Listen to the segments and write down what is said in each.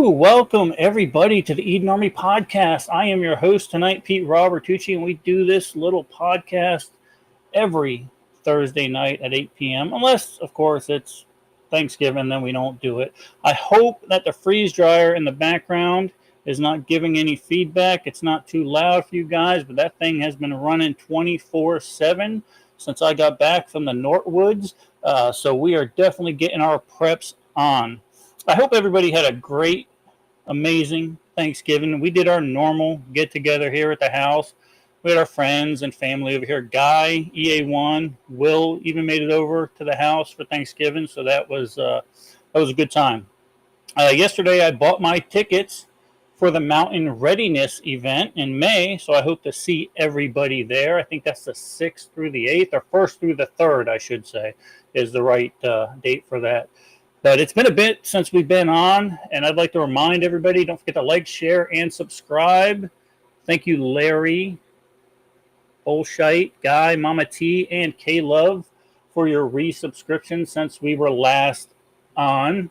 Welcome everybody to the Eden Army podcast. I am your host tonight, Pete Robertucci, and we do this little podcast every Thursday night at 8 p.m. Unless, of course, it's Thanksgiving, then we don't do it. I hope that the freeze dryer in the background is not giving any feedback. It's not too loud for you guys, but that thing has been running 24/7 since I got back from the Northwoods. So we are definitely getting our preps on. I hope everybody had a great, amazing Thanksgiving. We did our normal get-together here at the house. We had our friends and family over here. Guy, EA1, Will even made it over to the house for Thanksgiving, so that was a good time. Yesterday, I bought my tickets for the Mountain Readiness event in May, so I hope to see everybody there. I think that's the 6th through the 8th, or 1st through the 3rd, I should say, is the right date for that. But it's been a bit since we've been on, and I'd like to remind everybody, don't forget to like, share, and subscribe. Thank you, Larry, Bullshite, Guy, Mama T, and K-Love for your resubscription since we were last on.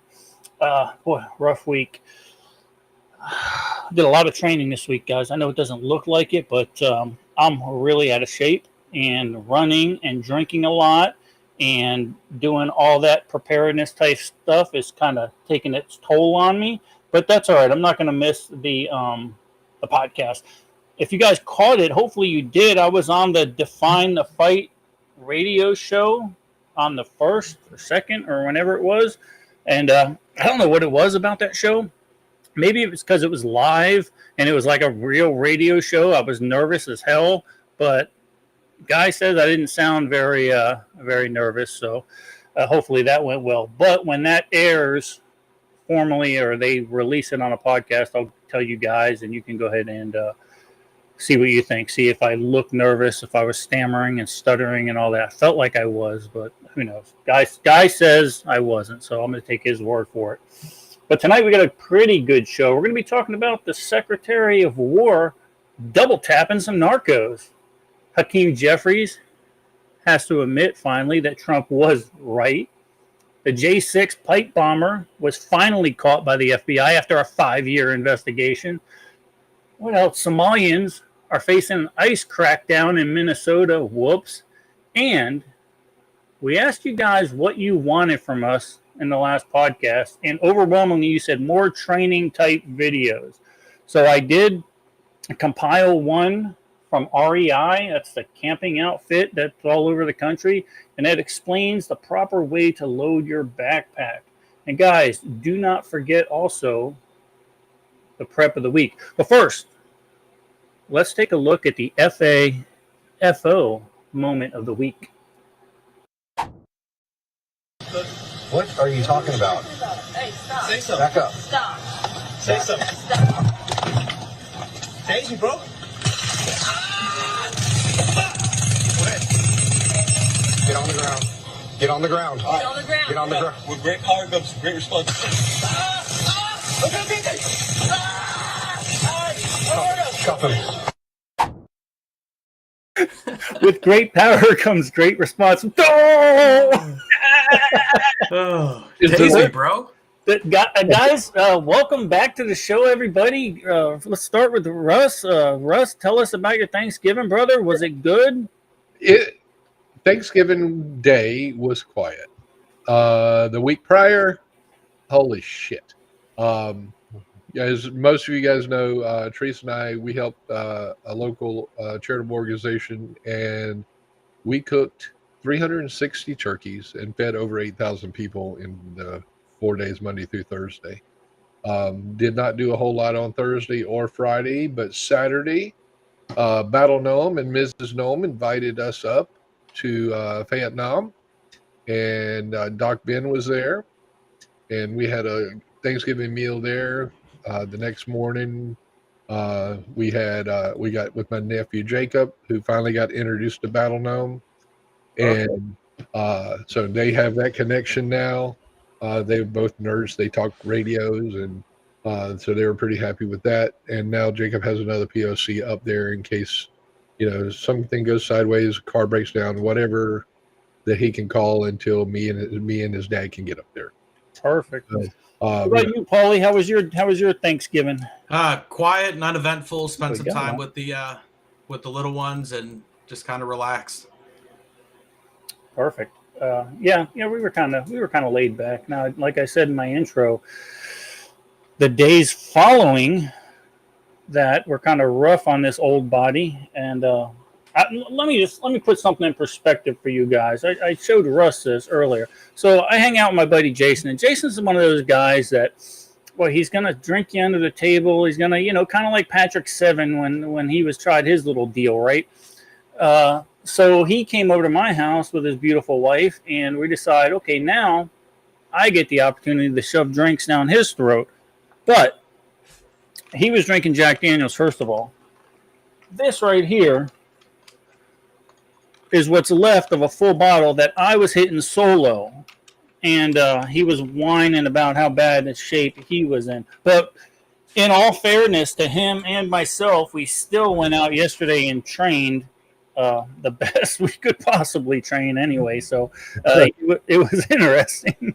Boy, rough week. I did a lot of training this week, guys. I know it doesn't look like it, but I'm really out of shape, and running and drinking a lot and doing all that preparedness type stuff is kind of taking its toll on me, but that's all right. I'm not going to miss the podcast. If you guys caught it, hopefully you did. I was on the Define the Fight radio show on the 1st or 2nd or whenever it was, and I don't know what it was about that show. Maybe it was because it was live and it was like a real radio show. I was nervous as hell, but Guy says I didn't sound very nervous, so hopefully that went well. But when that airs formally, or they release it on a podcast, I'll tell you guys, and you can go ahead and see what you think. See if I look nervous, if I was stammering and stuttering and all that. I felt like I was, but who knows? Guy says I wasn't, so I'm going to take his word for it. But tonight we got a pretty good show. We're going to be talking about the Secretary of War double tapping some narcos. Hakeem Jeffries has to admit finally that Trump was right. The J6 pipe bomber was finally caught by the FBI after a 5-year investigation. What else? Somalians are facing an ICE crackdown in Minnesota. Whoops. And we asked you guys what you wanted from us in the last podcast, and overwhelmingly you said more training type videos. So I did compile one from REI, that's the camping outfit that's all over the country, and that explains the proper way to load your backpack. And guys, do not forget also the prep of the week. But first, let's take a look at the FAFO moment of the week. What are you talking about? Hey, stop. Say something. Back up. Stop. Say something. Stop. Daisy, bro. Get on the ground. Get on the ground. Get on the ground. Get on the ground. With great power comes great responsibility. Okay. Cuff him. With great power comes great responsibility. Oh, Daisy, bro. Guys, welcome back to the show, everybody. Let's start with Russ. Russ, tell us about your Thanksgiving, brother. Was it good? Thanksgiving Day was quiet. The week prior, holy shit. As most of you guys know, Teresa and I, we helped a local charitable organization, and we cooked 360 turkeys and fed over 8,000 people in the 4 days, Monday through Thursday. Did not do a whole lot on Thursday or Friday, but Saturday, Battle Gnome and Mrs. Gnome invited us up to Vietnam, and Doc Ben was there, and we had a Thanksgiving meal there. The next morning, we got with my nephew Jacob, who finally got introduced to Battle Gnome, and so they have that connection now. They're both nerds. They talk radios, and so they were pretty happy with that. And now Jacob has another POC up there in case, something goes sideways, car breaks down, whatever, that he can call until me and his dad can get up there. Perfect. What about you, Paulie? How was your Thanksgiving? Quiet, not eventful. Spent We some got time one. with the little ones and just kind of relaxed. Perfect. Yeah, we were kind of laid back. Now, like I said in my intro, the days following that were kind of rough on this old body, and let me put something in perspective for you guys. I showed Russ this earlier. So I hang out with my buddy Jason, and Jason's one of those guys that, well, he's gonna drink you under the table. He's gonna, kind of like Patrick Seven when he was tried his little deal, right? So he came over to my house with his beautiful wife, and we decided, okay, now I get the opportunity to shove drinks down his throat. But he was drinking Jack Daniels, first of all. This right here is what's left of a full bottle that I was hitting solo. And he was whining about how bad a shape he was in. But in all fairness to him and myself, we still went out yesterday and trained the best we could possibly train anyway. So it was interesting.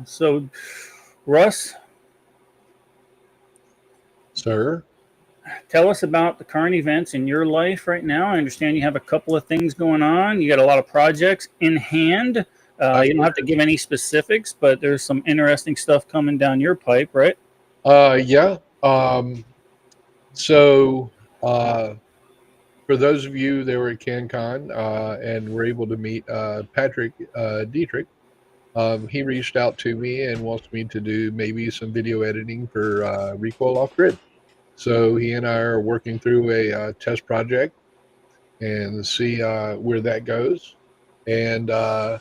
So, Russ, Sir, tell us about the current events in your life right now. I understand you have a couple of things going on. You got a lot of projects in hand. You don't have to give any specifics, but there's some interesting stuff coming down your pipe, right? Yeah. So, for those of you that were at CanCon and were able to meet Patrick Dietrich, he reached out to me and wants me to do maybe some video editing for Recoil Off Grid. So he and I are working through a test project and see where that goes. And I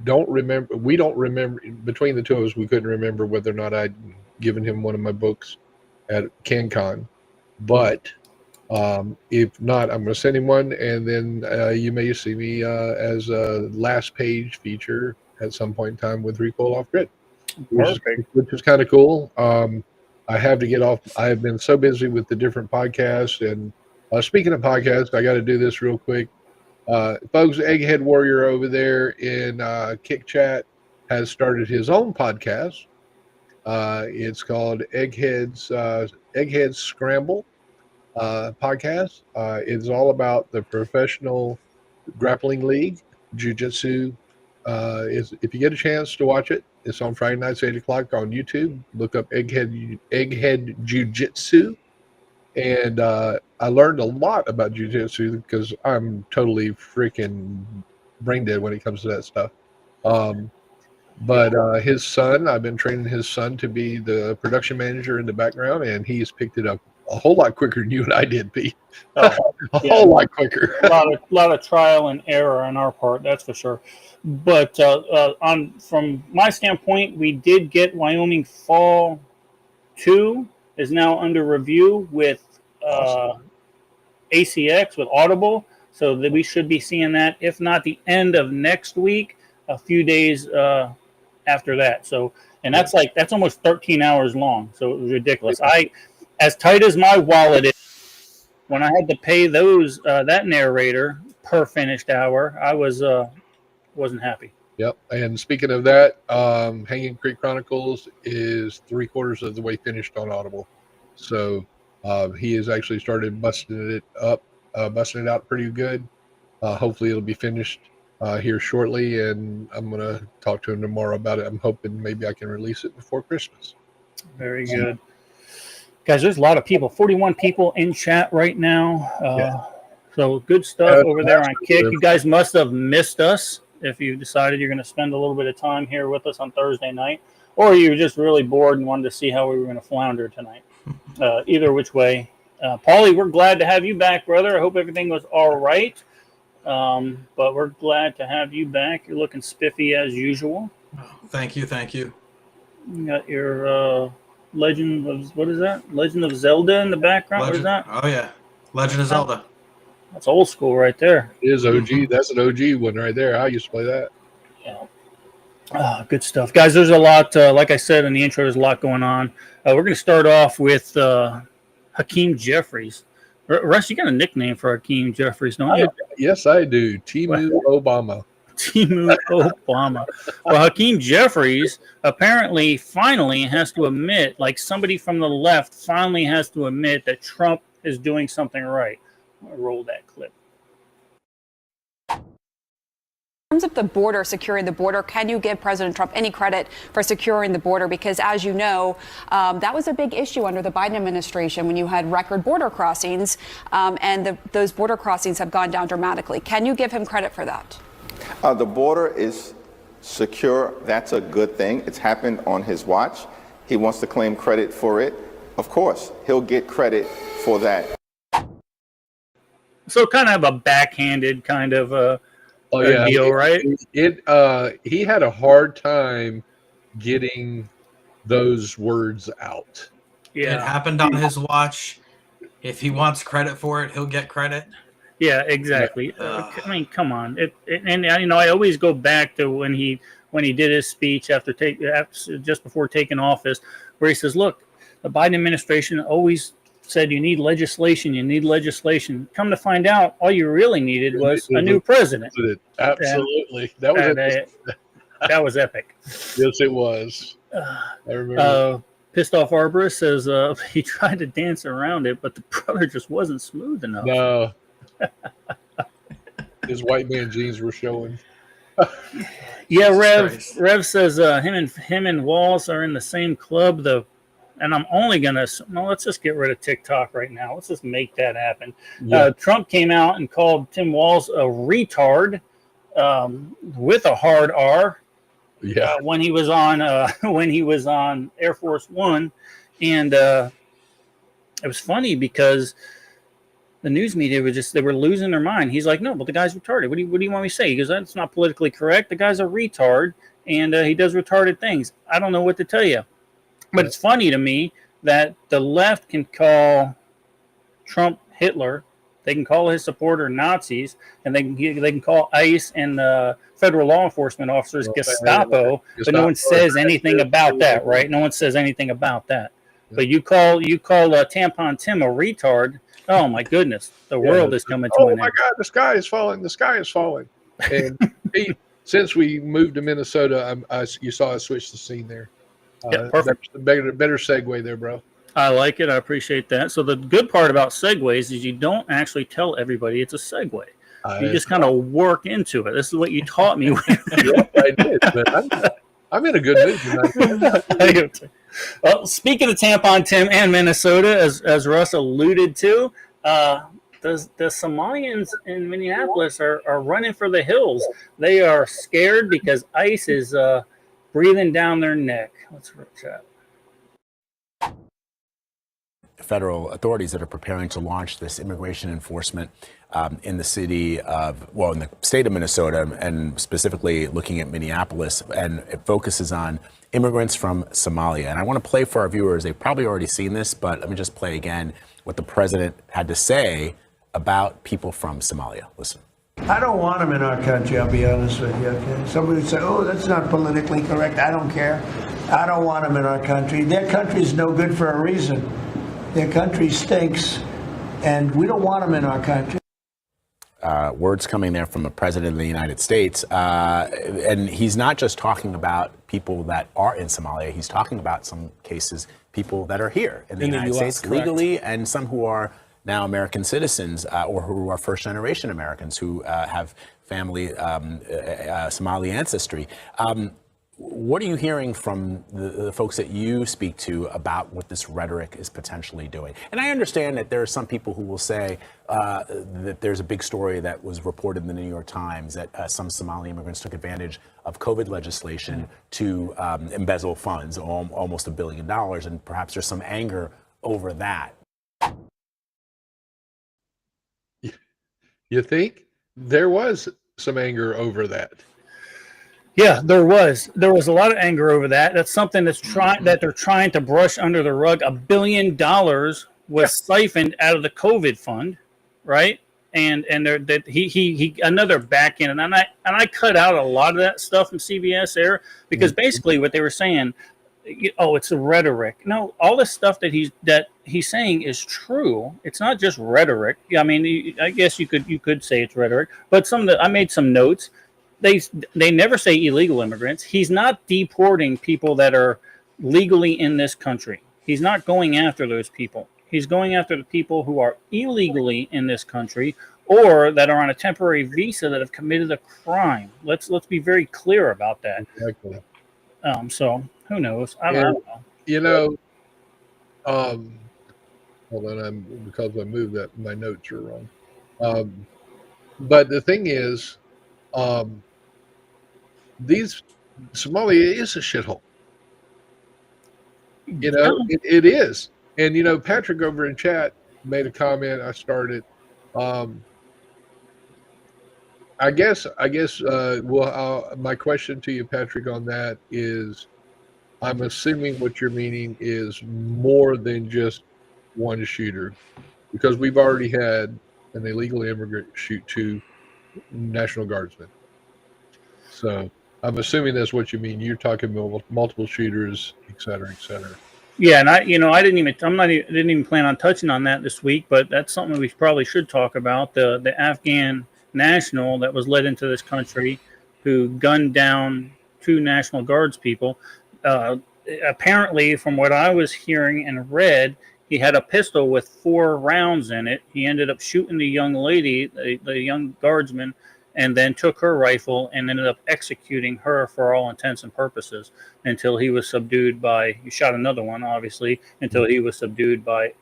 don't remember. We don't remember between the two of us. We couldn't remember whether or not I'd given him one of my books at CanCon. But if not, I'm going to send him one, and then you may see me as a last page feature at some point in time with Recoil Off Grid, which is kind of cool. I have to get off. I have been so busy with the different podcasts. And speaking of podcasts, I got to do this real quick. Folks, Egghead Warrior over there in Kick Chat has started his own podcast. It's called Eggheads Scramble podcast. It's all about the professional grappling league, jiu-jitsu. If you get a chance to watch it, it's on Friday nights, 8 o'clock on YouTube. Look up Egghead Jiu-Jitsu. And I learned a lot about jiu-jitsu because I'm totally freaking brain dead when it comes to that stuff. But his son, I've been training his son to be the production manager in the background, and he's picked it up a whole lot quicker than you and I did, Pete. Whole lot quicker. a lot of trial and error on our part, that's for sure. But from my standpoint, we did get Wyoming Fall 2 is now under review with ACX, with Audible. So that we should be seeing that, if not the end of next week, a few days after that. So, and that's almost 13 hours long. So it was ridiculous. As tight as my wallet is, when I had to pay that narrator per finished hour, I wasn't happy. Yep. And speaking of that, Hanging Creek Chronicles is 3/4 of the way finished on Audible. So he has actually started busting it out pretty good. Hopefully it'll be finished here shortly, and I'm going to talk to him tomorrow about it. I'm hoping maybe I can release it before Christmas. Very good. Guys, there's a lot of people, 41 people in chat right now. So good stuff over there on Kick. You guys must have missed us if you decided you're going to spend a little bit of time here with us on Thursday night, or you were just really bored and wanted to see how we were going to flounder tonight. Either which way. Paulie, we're glad to have you back, brother. I hope everything was all right. But we're glad to have you back. You're looking spiffy as usual. Thank you. You got your Legend of, what is that? Legend of Zelda in the background? What is that? Oh, yeah. Legend of Zelda. That's old school right there. It is OG. Mm-hmm. That's an OG one right there. I used to play that. Yeah. Good stuff. Guys, there's a lot, like I said in the intro, there's a lot going on. We're going to start off with Hakeem Jeffries. Russ, you got a nickname for Hakeem Jeffries, don't you? Yes, I do. Timu Obama. Timu Obama. Well, Hakeem Jeffries apparently finally has to admit, like somebody from the left finally has to admit that Trump is doing something right. I'm going to roll that clip. In terms of the border, securing the border, can you give President Trump any credit for securing the border? Because as you know, that was a big issue under the Biden administration when you had record border crossings, and those border crossings have gone down dramatically. Can you give him credit for that? The border is secure. That's a good thing. It's happened on his watch. He wants to claim credit for it. Of course, he'll get credit for that. So kind of a backhanded kind of deal, right? He had a hard time getting those words out. It happened on his watch. If he wants credit for it, he'll get credit. Yeah, exactly. I mean, come on. And I always go back to when he did his speech after just before taking office, where he says, "Look, the Biden administration always said you need legislation. You need legislation. Come to find out, all you really needed was a new president." Absolutely, that was epic. Yes, it was. I remember. Pissed Off Arborist says he tried to dance around it, but the brother just wasn't smooth enough. No. His white man jeans were showing. Yeah, Rev says him and Walls are in the same club. And I'm only gonna let's just get rid of TikTok right now. Let's just make that happen. Yeah. Trump came out and called Tim Walz a retard with a hard R. Yeah. When he was on Air Force One, and it was funny because the news media they were losing their mind. He's like, no, but the guy's retarded. What do you want me to say? He goes, that's not politically correct. The guy's a retard, and he does retarded things. I don't know what to tell you. But it's funny to me that the left can call Trump Hitler. They can call his supporter Nazis, and they can call ICE and federal law enforcement officers Gestapo, but no one says anything about that, right? No one says anything about that. But you call Tampon Tim a retard. Oh my goodness, the world is coming to an end. Oh my God, the sky is falling. The sky is falling. And since we moved to Minnesota, you saw us switch the scene there. Yeah, perfect. Better segue there, bro. I like it. I appreciate that. So the good part about segues is you don't actually tell everybody it's a segue. You just kind of work into it. This is what you taught me. Yeah, I did. But I'm in a good mood tonight. Well, speaking of Tampon Tim and Minnesota, as Russ alluded to, the Somalians in Minneapolis are running for the hills. They are scared because ICE is breathing down their neck. Let's chat. Federal authorities that are preparing to launch this immigration enforcement in the in the state of Minnesota, and specifically looking at Minneapolis, and it focuses on immigrants from Somalia. And I want to play for our viewers. They've probably already seen this, but let me just play again what the president had to say about people from Somalia. Listen. I don't want them in our country, I'll be honest with you. Okay? Somebody would say, oh, that's not politically correct. I don't care. I don't want them in our country. Their country is no good for a reason. Their country stinks, and we don't want them in our country. Words coming there from the president of the United States. And he's not just talking about people that are in Somalia. He's talking about some cases, people that are here in the United States legally, and some who are now American citizens or who are first generation Americans who have family Somali ancestry. What are you hearing from the folks that you speak to about what this rhetoric is potentially doing? And I understand that there are some people who will say that there's a big story that was reported in the New York Times that some Somali immigrants took advantage of COVID legislation to embezzle funds, almost $1 billion, and perhaps there's some anger over that. You think? There was some anger over that. Yeah, there was a lot of anger over that. That's something that they're trying to brush under the rug. $1 billion was siphoned out of the COVID fund, right? And he another back end, and I cut out a lot of that stuff from CBS Air because basically what they were saying, oh, it's a rhetoric. No, all this stuff that he's saying is true. It's not just rhetoric. I mean, I guess you could say it's rhetoric, but I made some notes. they never say illegal immigrants. He's not deporting people that are legally in this country. He's not going after those people. He's going after the people who are illegally in this country or that are on a temporary visa that have committed a crime. Let's be very clear about that. Exactly. So who knows? I don't know. You know, hold on, because I moved that, my notes are wrong. But the thing is, Somalia is a shithole. You know, it is. And, you know, Patrick over in chat made a comment. I started. I guess. My question to you, Patrick, on that is, I'm assuming what you're meaning is more than just one shooter, because we've already had an illegal immigrant shoot 2 National Guardsmen. So I'm assuming that's what you mean. You're talking multiple shooters, et cetera, et cetera. Yeah, and I didn't even plan on touching on that this week, but that's something we probably should talk about. The Afghan national that was led into this country, who gunned down 2 National Guards people. Apparently, from what I was hearing and read, he had a pistol with 4 rounds in it. He ended up shooting the young lady, the young guardsman, and then took her rifle and ended up executing her for all intents and purposes until he was subdued by, he shot another one, obviously, until he was subdued by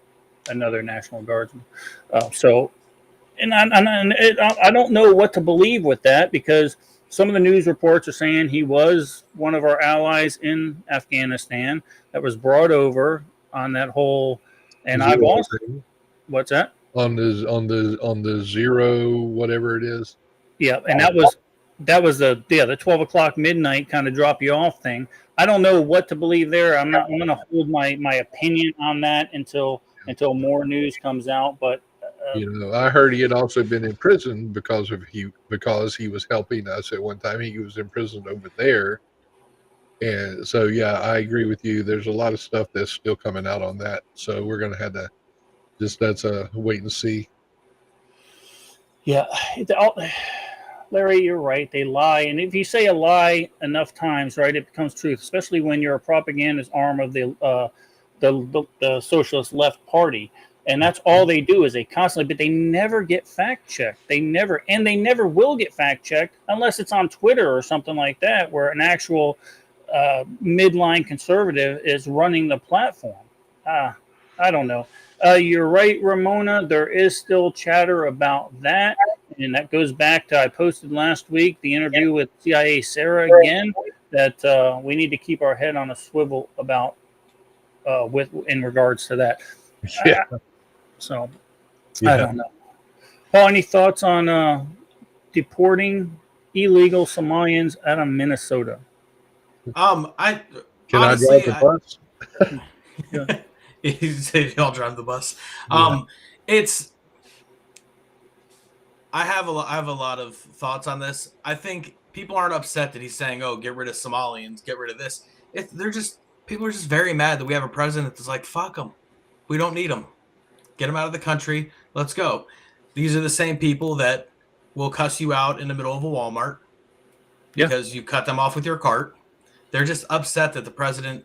another National Guardsman. I don't know what to believe with that, because some of the news reports are saying he was one of our allies in Afghanistan that was brought over on that whole, and I've also, what's that? On the zero, whatever it is. Yeah, and that was the 12 o'clock midnight kind of drop you off thing. I don't know what to believe there. I'm going to hold my opinion on that until more news comes out. But you know, I heard he had also been in prison because he was helping us at one time. He was imprisoned over there, and so yeah, I agree with you. There's a lot of stuff that's still coming out on that. So we're going to have to that's a wait and see. Yeah, Larry, you're right. They lie, and if you say a lie enough times, right, it becomes truth. Especially when you're a propagandist arm of the socialist left party, and that's all they do is they constantly. But they never get fact checked. They never will get fact checked unless it's on Twitter or something like that, where an actual midline conservative is running the platform. I don't know. You're right, Ramona. There is still chatter about that. And that goes back to, I posted last week, the interview with CIA Sarah again, that we need to keep our head on a swivel about in regards to that. Yeah. I don't know. Paul, any thoughts on deporting illegal Somalians out of Minnesota? Can I drive the bus? Yeah. He said y'all drive the bus. I have a lot of thoughts on this. I think people aren't upset that he's saying, "Oh, get rid of Somalians, get rid of this." People are just very mad that we have a president that's like, "Fuck them, we don't need them. Get them out of the country. Let's go." These are the same people that will cuss you out in the middle of a Walmart because you cut them off with your cart. They're just upset that the president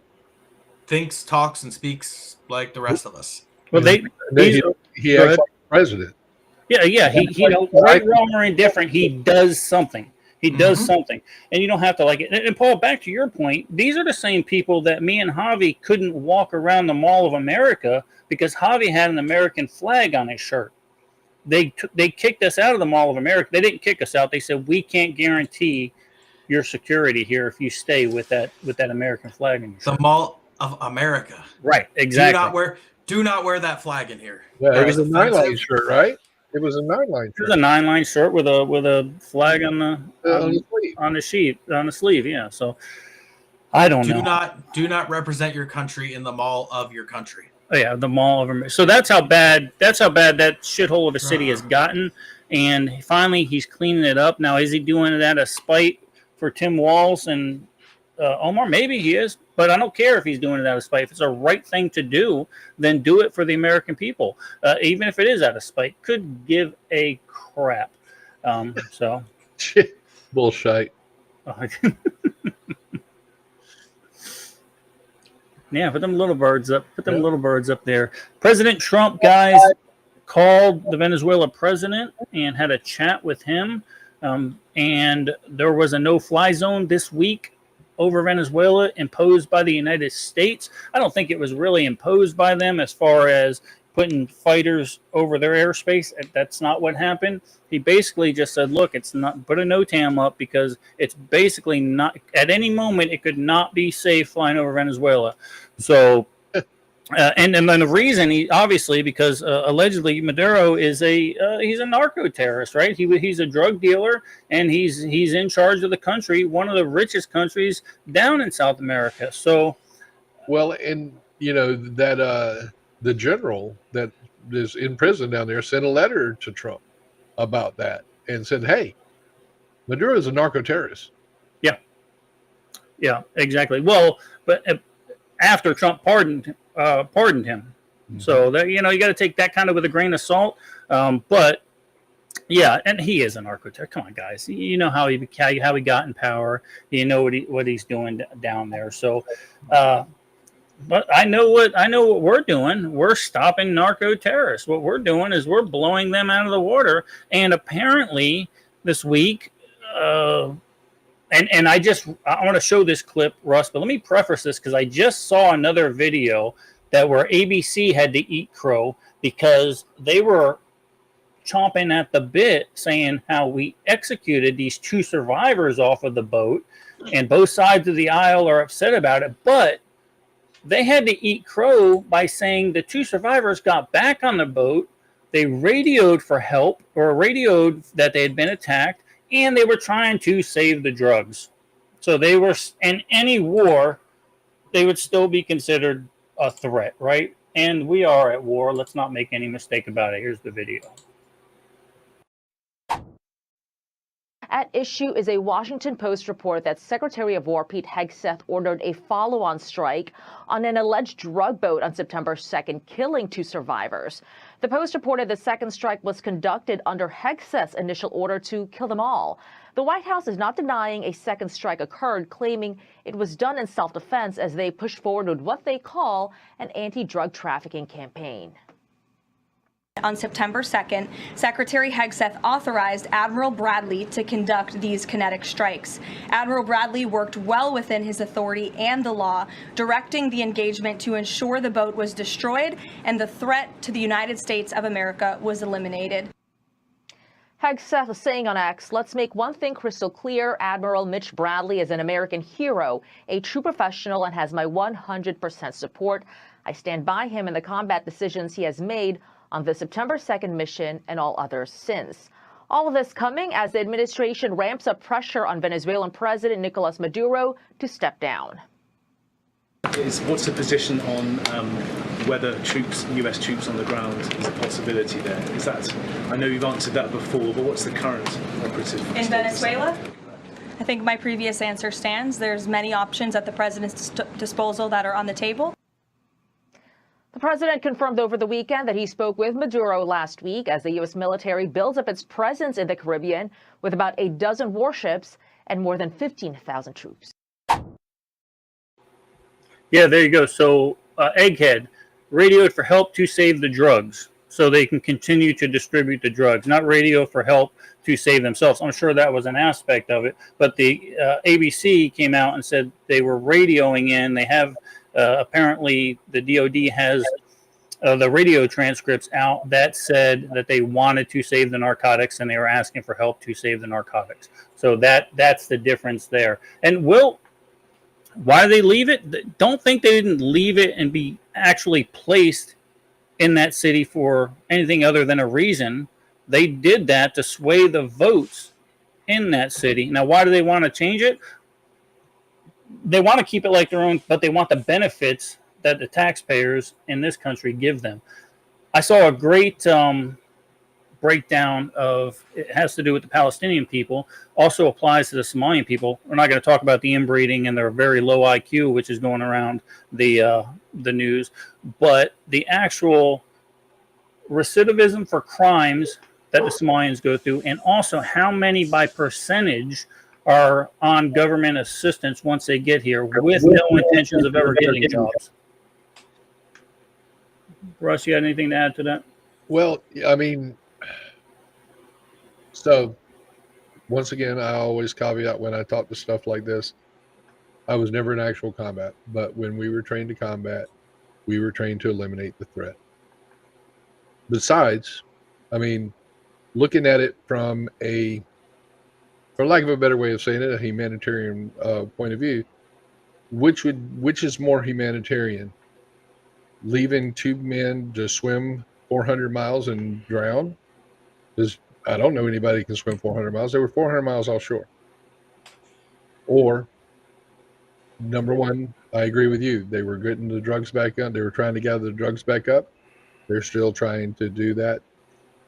thinks, talks, and speaks like the rest of us. Well, he acts like president. Yeah. He right, wrong, or indifferent, he does something. He does something, and you don't have to like it. And Paul, back to your point, these are the same people that me and Javi couldn't walk around the Mall of America because Javi had an American flag on his shirt. They kicked us out of the Mall of America. They didn't kick us out. They said, we can't guarantee your security here if you stay with that American flag in your shirt. The Mall of America. Right, exactly. Do not wear that flag in here. Yeah, it was a 9-line shirt, right? It was a 9-line shirt. It was a 9-line shirt with a flag on the sleeve. Yeah. So I don't know. Do not represent your country in the mall of your country. Oh, yeah, the Mall of America. So that's how bad that shithole of a city has gotten. And finally, he's cleaning it up. Now, is he doing it out of spite for Tim Walz and Omar? Maybe he is, but I don't care if he's doing it out of spite. If it's a right thing to do, then do it for the American people. Even if it is out of spite, could give a crap. Bullshit. Yeah, put them little birds up. Put them little birds up there. President Trump, guys, called the Venezuela president and had a chat with him. And there was a no-fly zone this week over Venezuela imposed by the United States. I don't think it was really imposed by them as far as putting fighters over their airspace. That's not what happened. He basically just said, look, it's not, put a NOTAM up because it's basically not, at any moment, it could not be safe flying over Venezuela. So, and then the reason, he obviously, because allegedly Maduro is he's a narco terrorist, right? He's a drug dealer, and he's in charge of the country, one of the richest countries down in South America. So, well, and you know that the general that is in prison down there sent a letter to Trump about that and said, "Hey, Maduro is a narco terrorist." Yeah, exactly. Well, but after Trump pardoned him. Mm-hmm. So that, you got to take that kind of with a grain of salt. But yeah, and he is a narco terrorist. Come on, guys. You know how he got in power. You know what he's doing down there. So, but I know what we're doing. We're stopping narco terrorists. What we're doing is we're blowing them out of the water. And apparently this week, And I want to show this clip, Russ, but let me preface this because I just saw another video that where ABC had to eat crow because they were chomping at the bit saying how we executed these 2 survivors off of the boat, and both sides of the aisle are upset about it, but they had to eat crow by saying the 2 survivors got back on the boat, they radioed for help or radioed that they had been attacked, and they were trying to save the drugs. So they were, in any war, they would still be considered a threat, right? And we are at war. Let's not make any mistake about it. Here's the video. At issue is a Washington Post report that Secretary of War Pete Hegseth ordered a follow-on strike on an alleged drug boat on September 2nd, killing 2 survivors. The Post reported the second strike was conducted under Hegseth's initial order to kill them all. The White House is not denying a second strike occurred, claiming it was done in self-defense as they pushed forward with what they call an anti-drug trafficking campaign. On September 2nd, Secretary Hegseth authorized Admiral Bradley to conduct these kinetic strikes. Admiral Bradley worked well within his authority and the law, directing the engagement to ensure the boat was destroyed and the threat to the United States of America was eliminated. Hegseth is saying on X, let's make one thing crystal clear. Admiral Mitch Bradley is an American hero, a true professional, and has my 100% support. I stand by him in the combat decisions he has made on the September 2nd mission and all others since. All of this coming as the administration ramps up pressure on Venezuelan President Nicolas Maduro to step down. What's the position on whether U.S. troops on the ground is a possibility there? Is that, I know you've answered that before, but what's the current operative in Venezuela? I think my previous answer stands. There's many options at the president's disposal that are on the table. The president confirmed over the weekend that he spoke with Maduro last week as the U.S. military builds up its presence in the Caribbean with about a dozen warships and more than 15,000 troops. Yeah, there you go. So Egghead radioed for help to save the drugs so they can continue to distribute the drugs, not radio for help to save themselves. I'm sure that was an aspect of it. But the ABC came out and said they were radioing in. They have apparently the DOD has the radio transcripts out that said that they wanted to save the narcotics and they were asking for help to save the narcotics. So that's the difference there. And why did they leave it? Don't think they didn't leave it and be actually placed in that city for anything other than a reason. They did that to sway the votes in that city. Now, why do they want to change it? They want to keep it like their own, but they want the benefits that the taxpayers in this country give them. I saw a great breakdown of, it has to do with the Palestinian people, also applies to the Somalian people. We're not going to talk about the inbreeding and their very low IQ, which is going around the news, but the actual recidivism for crimes that the Somalians go through, and also how many by percentage are on government assistance once they get here with no intentions of ever getting jobs. Russ, you got anything to add to that? Well, I mean, so once again, I always caveat when I talk to stuff like this, I was never in actual combat, but when we were trained to combat, we were trained to eliminate the threat. Besides, I mean, looking at it from a, for lack of a better way of saying it, a humanitarian point of view, which is more humanitarian? Leaving two men to swim 400 miles and drown? Because I don't know anybody who can swim 400 miles. They were 400 miles offshore. Or, number one, I agree with you. They were getting the drugs back up. They were trying to gather the drugs back up. They're still trying to do that.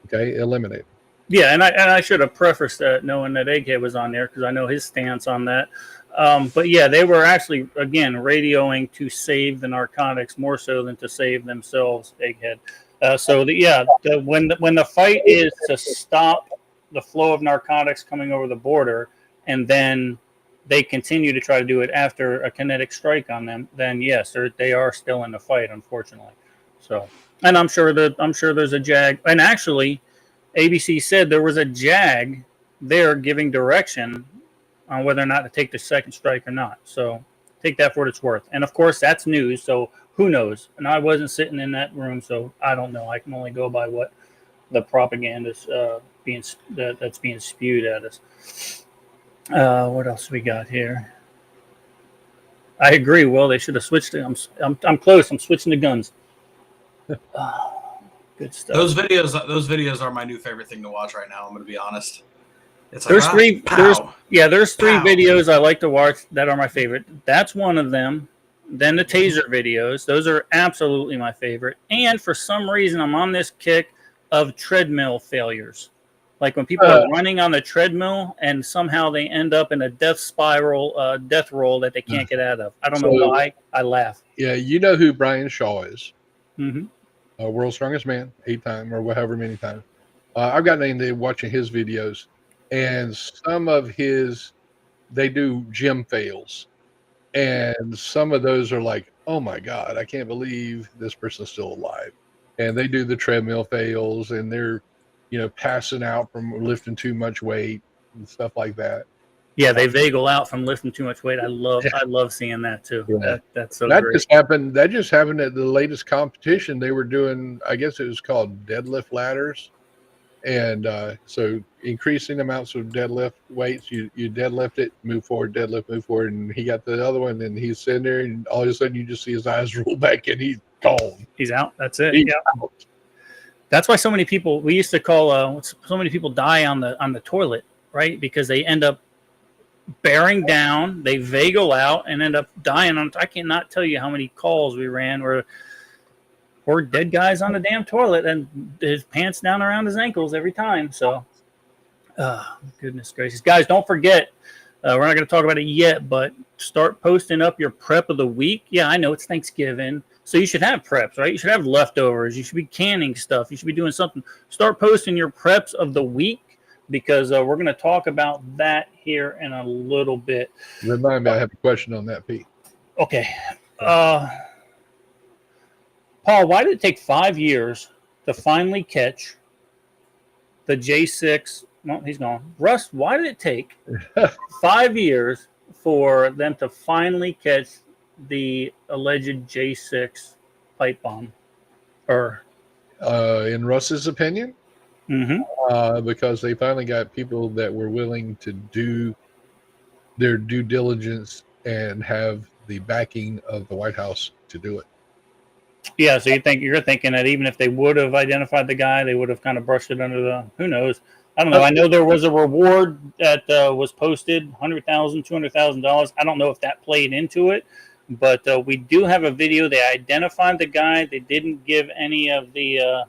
Okay, eliminate. Yeah, and I should have prefaced that knowing that Egghead was on there because I know his stance on that. But yeah, they were actually, again, radioing to save the narcotics more so than to save themselves, Egghead. When the fight is to stop the flow of narcotics coming over the border, and then they continue to try to do it after a kinetic strike on them, then yes, they are still in the fight, unfortunately. So, and I'm sure there's a JAG, and actually, ABC said there was a JAG there giving direction on whether or not to take the second strike or not. So take that for what it's worth. And of course, that's news. So who knows? And I wasn't sitting in that room, so I don't know. I can only go by what the propaganda is that's being spewed at us. What else we got here? I agree. Well, they should have switched it. I'm close. I'm switching to guns. Good stuff. Those videos are my new favorite thing to watch right now. I'm going to be honest. It's like, there's three Pow. videos I like to watch that are my favorite. That's one of them. Then the taser videos. Those are absolutely my favorite. And for some reason, I'm on this kick of treadmill failures. Like when people are running on the treadmill and somehow they end up in a death roll that they can't get out of. I don't know why. I laugh. Yeah, you know who Brian Shaw is. Mm-hmm. World's Strongest Man, 8-time or however many times. I've gotten into watching his videos, and some of they do gym fails, and some of those are like, oh my God, I can't believe this person's still alive. And they do the treadmill fails, and they're, passing out from lifting too much weight and stuff like that. Yeah, they vagal out from lifting too much weight. I love seeing that too. Yeah. That's so great. That just happened at the latest competition. They were doing, I guess it was called deadlift ladders. And so increasing amounts of deadlift weights, you deadlift it, move forward, deadlift, move forward. And he got the other one, and he's sitting there, and all of a sudden you just see his eyes roll back, and he's gone. He's out. That's it. Yeah. Out. That's why so many people, we used to call, so many people die on the toilet, right? Because they end up bearing down, they vagal out, and end up dying. I cannot tell you how many calls we ran where poor dead guys on the damn toilet and his pants down around his ankles every time. So, goodness gracious. Guys, don't forget, we're not going to talk about it yet, but start posting up your prep of the week. Yeah, I know it's Thanksgiving, so you should have preps, right? You should have leftovers. You should be canning stuff. You should be doing something. Start posting your preps of the week, because we're going to talk about that here in a little bit. Remind me, I have a question on that, Pete. Okay. Paul, why did it take 5 years to finally catch the J6? Well, he's gone. Russ, why did it take 5 years for them to finally catch the alleged J6 pipe bomb? In Russ's opinion? Mm-hmm. Because they finally got people that were willing to do their due diligence and have the backing of the White House to do it. Yeah, so you're thinking that even if they would have identified the guy, they would have kind of brushed it under the, who knows? I don't know. I know there was a reward that was posted, $100,000, $200,000. I don't know if that played into it, but we do have a video. They identified the guy. They didn't give any of the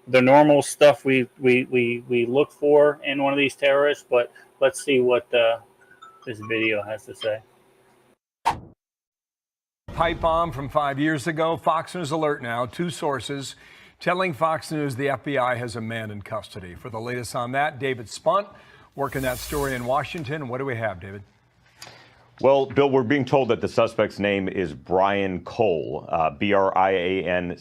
normal stuff we look for in one of these terrorists, but let's see what this video has to say. Pipe bomb from 5 years ago. Fox News alert now. 2 sources telling Fox News the FBI has a man in custody. For the latest on that, David Spunt working that story in Washington. What do we have, David? Well, Bill, we're being told that the suspect's name is Brian Cole, Briancole.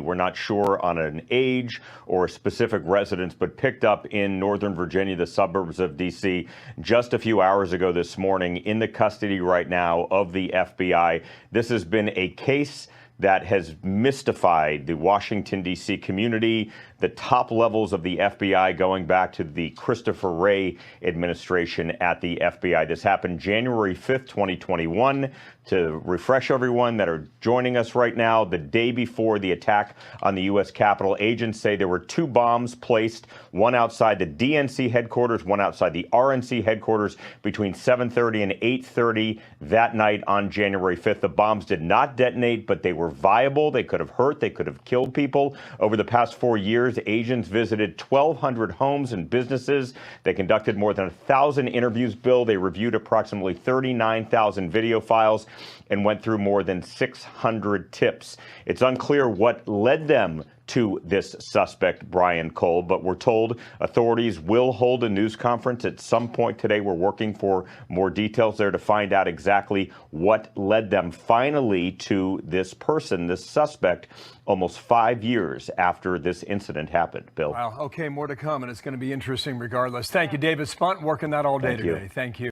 We're not sure on an age or a specific residence, but picked up in Northern Virginia, the suburbs of D.C., just a few hours ago this morning, in the custody right now of the FBI. This has been a case that has mystified the Washington, D.C. community, the top levels of the FBI going back to the Christopher Wray administration at the FBI. This happened January 5th, 2021. To refresh everyone that are joining us right now, the day before the attack on the U.S. Capitol, agents say there were 2 bombs placed, one outside the DNC headquarters, one outside the RNC headquarters between 7:30 and 8:30 that night on January 5th. The bombs did not detonate, but they were viable. They could have hurt. They could have killed people. Over the past 4 years, agents visited 1,200 homes and businesses. They conducted more than 1,000 interviews, Bill. They reviewed approximately 39,000 video files and went through more than 600 tips. It's unclear what led them to this suspect, Brian Cole, but we're told authorities will hold a news conference at some point today. We're working for more details there to find out exactly what led them finally to this person, this suspect, almost 5 years after this incident happened. Bill. Wow. Okay, more to come, and it's going to be interesting regardless. Thank you, David Spunt, working that all day today. Thank you.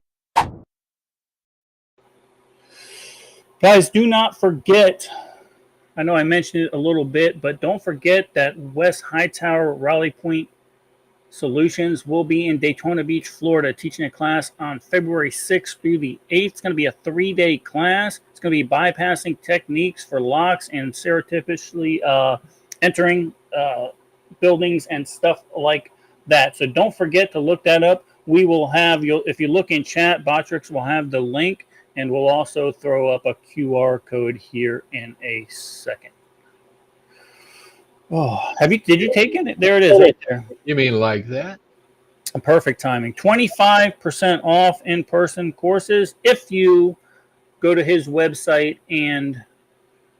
Guys, do not forget, I know I mentioned it a little bit, but don't forget that West Hightower Rally Point Solutions will be in Daytona Beach, Florida, teaching a class on February 6th through the 8th. It's going to be a 3-day class. It's going to be bypassing techniques for locks and surreptitiously entering buildings and stuff like that. So don't forget to look that up. We will have, if you look in chat, Botrix will have the link. And we'll also throw up a QR code here in a second. Oh, did you take it? There it is right there. You mean like that? A perfect timing. 25% off in-person courses if you go to his website and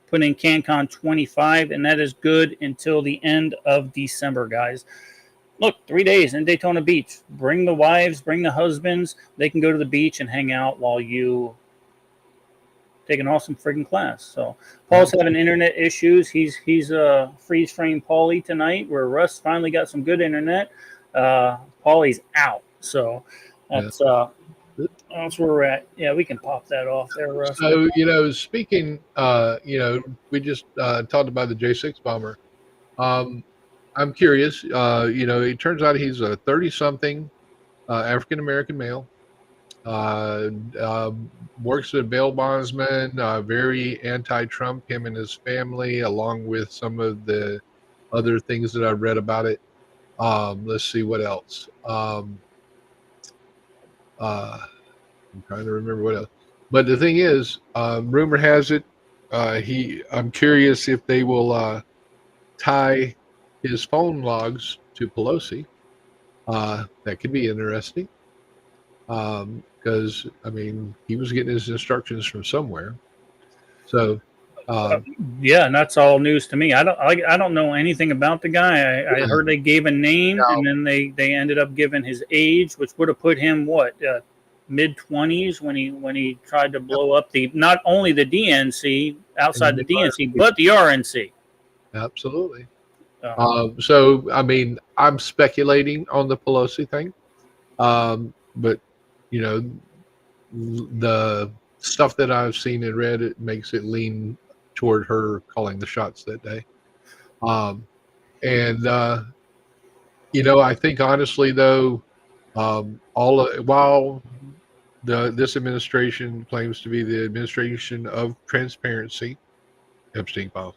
put in CanCon 25, and that is good until the end of December, guys. Look, 3 days in Daytona Beach. Bring the wives, bring the husbands. They can go to the beach and hang out while you take an awesome friggin' class. So Paul's having internet issues. He's freeze frame Paulie tonight, where Russ finally got some good internet. Paulie's out. So that's where we're at. Yeah, we can pop that off there, Russ. So, speaking, we just talked about the J6 bomber. I'm curious, it turns out he's a 30-something African-American male. Works as a bail bondsman, very anti-Trump, him and his family, along with some of the other things that I've read about it. Let's see what else. I'm trying to remember what else. But the thing is, rumor has it, I'm curious if they will tie his phone logs to Pelosi. That could be interesting. Because he was getting his instructions from somewhere. So, yeah, and that's all news to me. I don't know anything about the guy. I heard they gave a name, and then they ended up giving his age, which would have put him mid-20s when he tried to blow up not only the DNC outside the DNC, but the RNC. Absolutely. So I'm speculating on the Pelosi thing, but. The stuff that I've seen and read, it makes it lean toward her calling the shots that day. I think honestly though, while this administration claims to be the administration of transparency, Epstein files,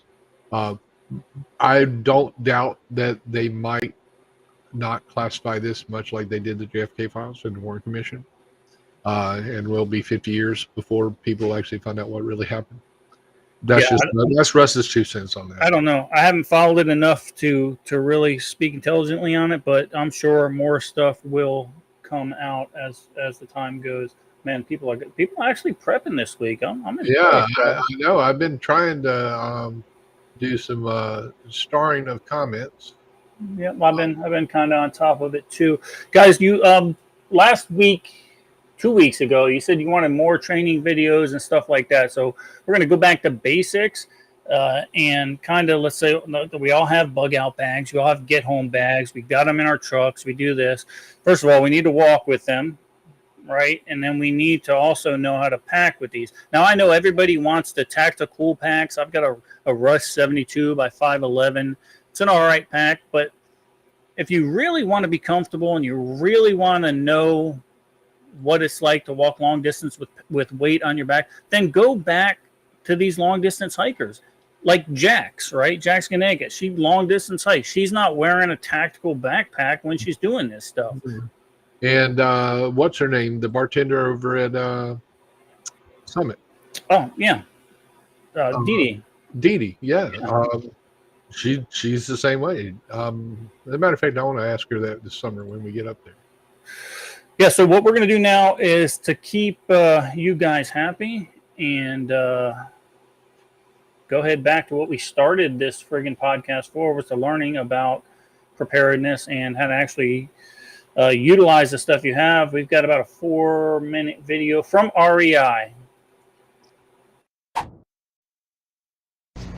I don't doubt that they might not classify this much like they did the JFK files and the Warren Commission. And will be 50 years before people actually find out what really happened. That's Russ's 2 cents on that. I don't know. I haven't followed it enough to really speak intelligently on it, but I'm sure more stuff will come out as the time goes. Man, people are actually prepping this week. I'm I know. I've been trying to do some starring of comments. Yeah, I've been kind of on top of it too, guys. You last week, 2 weeks ago, you said you wanted more training videos and stuff like that. So we're going to go back to basics and kind of, let's say we all have bug out bags, we all have get home bags, we got them in our trucks. We do this. First of all, we need to walk with them, right? And then we need to also know how to pack with these. Now I know everybody wants the tactical packs. I've got a Rush 72 by 511. It's an all right pack, but if you really want to be comfortable and you really want to know what it's like to walk long distance with weight on your back, then go back to these long distance hikers like Jax, right? Jax Ganegas. She long distance hikes. She's not wearing a tactical backpack when she's doing this stuff. And what's her name? The bartender over at Summit. Oh, yeah. Dee Dee, yeah. She's the same way. As a matter of fact, I want to ask her that this summer when we get up there. Yeah, so what we're going to do now is to keep you guys happy and go ahead back to what we started this friggin' podcast for, was the learning about preparedness and how to actually utilize the stuff you have. We've got about a 4-minute video from REI.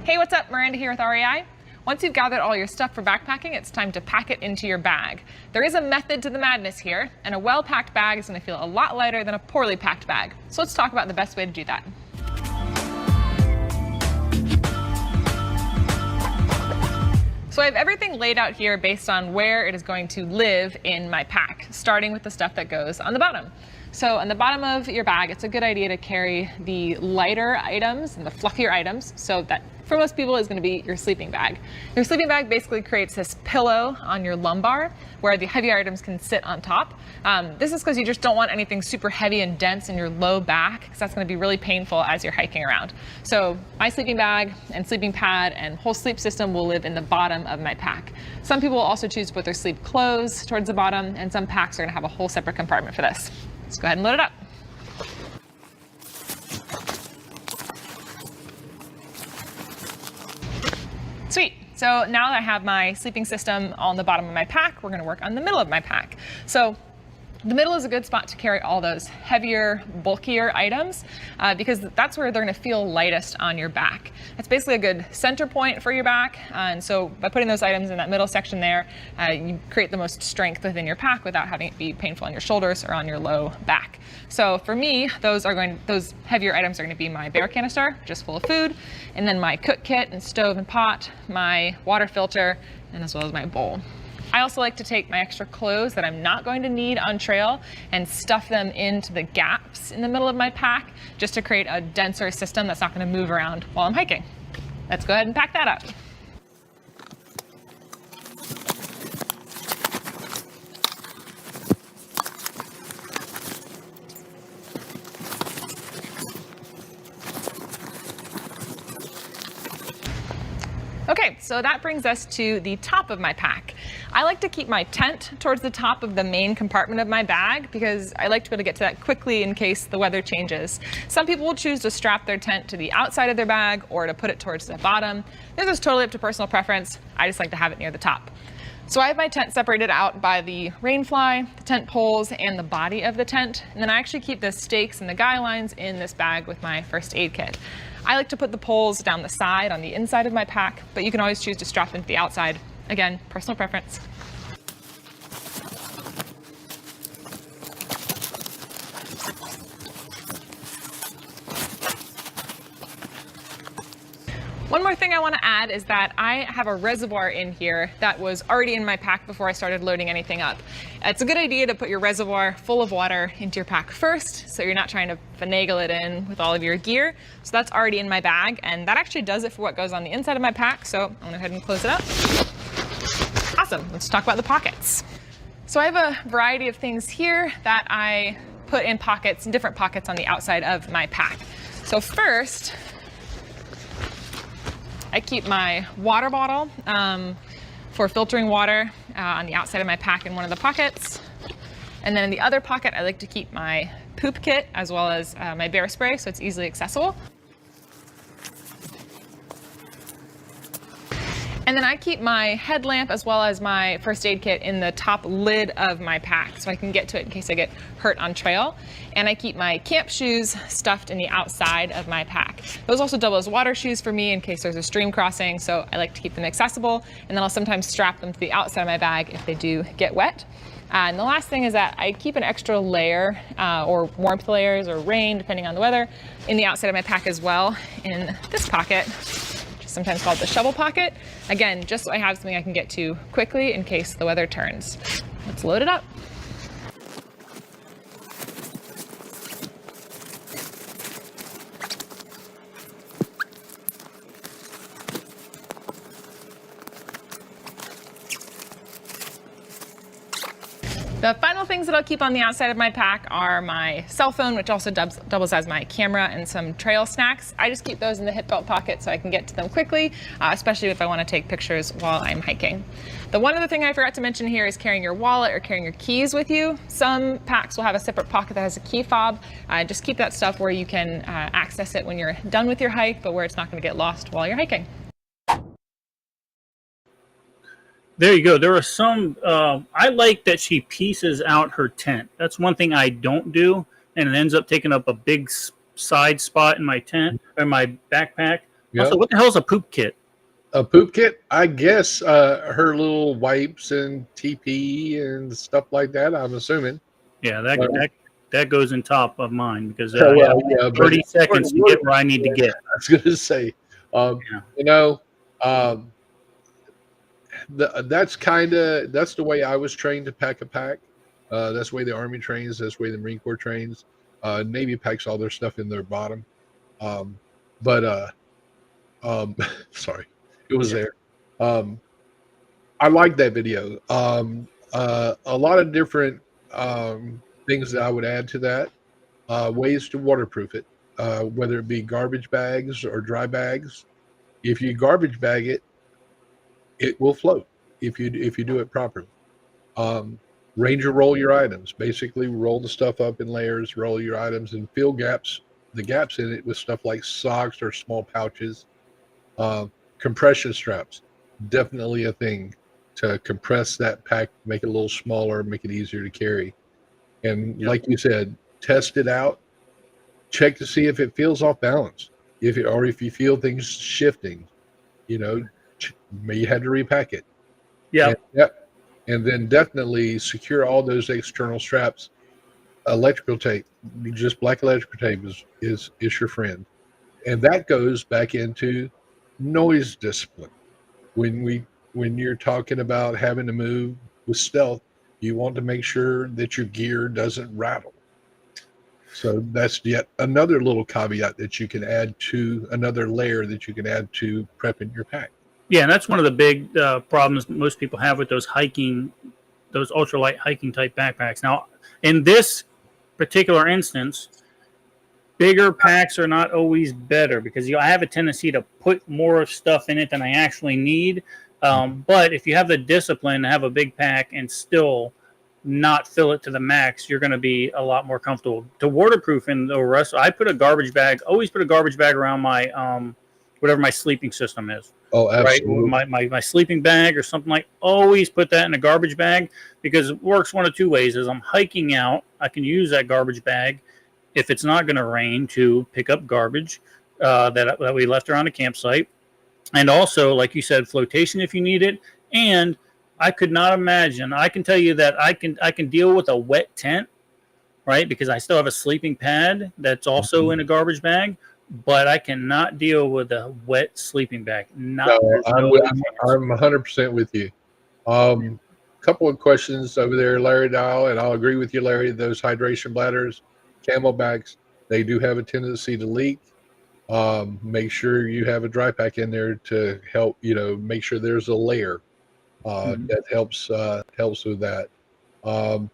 Hey, what's up? Miranda here with REI. Once you've gathered all your stuff for backpacking, it's time to pack it into your bag. There is a method to the madness here, and a well-packed bag is going to feel a lot lighter than a poorly packed bag. So let's talk about the best way to do that. So I have everything laid out here based on where it is going to live in my pack, starting with the stuff that goes on the bottom. So on the bottom of your bag, it's a good idea to carry the lighter items and the fluffier items. So that for most people is going to be your sleeping bag. Your sleeping bag basically creates this pillow on your lumbar where the heavier items can sit on top. This is because you just don't want anything super heavy and dense in your low back, because that's going to be really painful as you're hiking around. So my sleeping bag and sleeping pad and whole sleep system will live in the bottom of my pack. Some people will also choose to put their sleep clothes towards the bottom, and some packs are going to have a whole separate compartment for this. Let's go ahead and load it up. Sweet. So now that I have my sleeping system on the bottom of my pack, we're going to work on the middle of my pack. So the middle is a good spot to carry all those heavier, bulkier items because that's where they're going to feel lightest on your back. It's basically a good center point for your back. And so by putting those items in that middle section there, you create the most strength within your pack without having it be painful on your shoulders or on your low back. So for me, those heavier items are going to be my bear canister, just full of food, and then my cook kit and stove and pot, my water filter, and as well as my bowl. I also like to take my extra clothes that I'm not going to need on trail and stuff them into the gaps in the middle of my pack just to create a denser system that's not going to move around while I'm hiking. Let's go ahead and pack that up. Okay, so that brings us to the top of my pack. I like to keep my tent towards the top of the main compartment of my bag because I like to be able to get to that quickly in case the weather changes. Some people will choose to strap their tent to the outside of their bag or to put it towards the bottom. This is totally up to personal preference. I just like to have it near the top. So I have my tent separated out by the rain fly, the tent poles, and the body of the tent. And then I actually keep the stakes and the guy lines in this bag with my first aid kit. I like to put the poles down the side on the inside of my pack, but you can always choose to strap them to the outside. Again, personal preference. One more thing I want to add is that I have a reservoir in here that was already in my pack before I started loading anything up. It's a good idea to put your reservoir full of water into your pack first, so you're not trying to finagle it in with all of your gear. So that's already in my bag, and that actually does it for what goes on the inside of my pack. So I'm going to go ahead and close it up. Awesome. Let's talk about the pockets. So I have a variety of things here that I put in pockets, different pockets on the outside of my pack. So first, I keep my water bottle for filtering water on the outside of my pack in one of the pockets. And then in the other pocket, I like to keep my poop kit as well as my bear spray, so it's easily accessible. And then I keep my headlamp as well as my first aid kit in the top lid of my pack so I can get to it in case I get hurt on trail. And I keep my camp shoes stuffed in the outside of my pack. Those also double as water shoes for me in case there's a stream crossing, so I like to keep them accessible. And then I'll sometimes strap them to the outside of my bag if they do get wet. And the last thing is that I keep an extra layer or warmth layers or rain, depending on the weather, in the outside of my pack as well in this pocket, which is sometimes called the shovel pocket. Again, just so I have something I can get to quickly in case the weather turns. Let's load it up. The final things that I'll keep on the outside of my pack are my cell phone, which also doubles as my camera, and some trail snacks. I just keep those in the hip belt pocket so I can get to them quickly, especially if I want to take pictures while I'm hiking. The one other thing I forgot to mention here is carrying your wallet or carrying your keys with you. Some packs will have a separate pocket that has a key fob. Just keep that stuff where you can access it when you're done with your hike, but where it's not going to get lost while you're hiking. There you go. There are some, I like that she pieces out her tent. That's one thing I don't do, and it ends up taking up a big side spot in my tent or my backpack. Yep. Also, what the hell is a poop kit? A poop kit? I guess her little wipes and TP and stuff like that, I'm assuming. Yeah, that goes in top of mine because Oh, I well, have yeah, 30 but- seconds to get where I need to get. I was going to say, you know, that's the way I was trained to pack a pack. That's the way the Army trains. That's the way the Marine Corps trains. Navy packs all their stuff in their bottom. Sorry, it was there. I like that video. A lot of different things that I would add to that. Ways to waterproof it, whether it be garbage bags or dry bags. If you garbage bag it, it will float if you do it properly. Ranger roll your items. Basically, roll the stuff up in layers, roll your items, and fill the gaps in it with stuff like socks or small pouches. Compression straps, definitely a thing to compress that pack, make it a little smaller, make it easier to carry. And like you said, test it out. Check to see if it feels off balance. If you feel things shifting, may you had to repack it. And then definitely secure all those external straps. Electrical tape, just black electrical tape is your friend. And that goes back into noise discipline. When you're talking about having to move with stealth, you want to make sure that your gear doesn't rattle. So that's yet another little caveat that you can add to another layer that you can add to prepping your pack. Yeah, and that's one of the big problems most people have with those ultralight hiking type backpacks. Now, in this particular instance, bigger packs are not always better because I have a tendency to put more stuff in it than I actually need. But if you have the discipline to have a big pack and still not fill it to the max, you're going to be a lot more comfortable. To waterproof in the rest, I put a garbage bag. Always put a garbage bag around my whatever my sleeping system is. Oh, absolutely. Right? My sleeping bag or something like. Always put that in a garbage bag because it works one of two ways. As I'm hiking out, I can use that garbage bag if it's not going to rain to pick up garbage that we left around the campsite, and also, like you said, flotation if you need it. And I could not imagine. I can tell you that I can deal with a wet tent, right? Because I still have a sleeping pad that's also in a garbage bag, but I cannot deal with a wet sleeping bag. I'm 100% with you. Couple of questions over there, Larry Dial, and I'll agree with you, Larry. Those hydration bladders, camelbacks, they do have a tendency to leak. Make sure you have a dry pack in there to help. Make sure there's a layer. That helps with that. Tom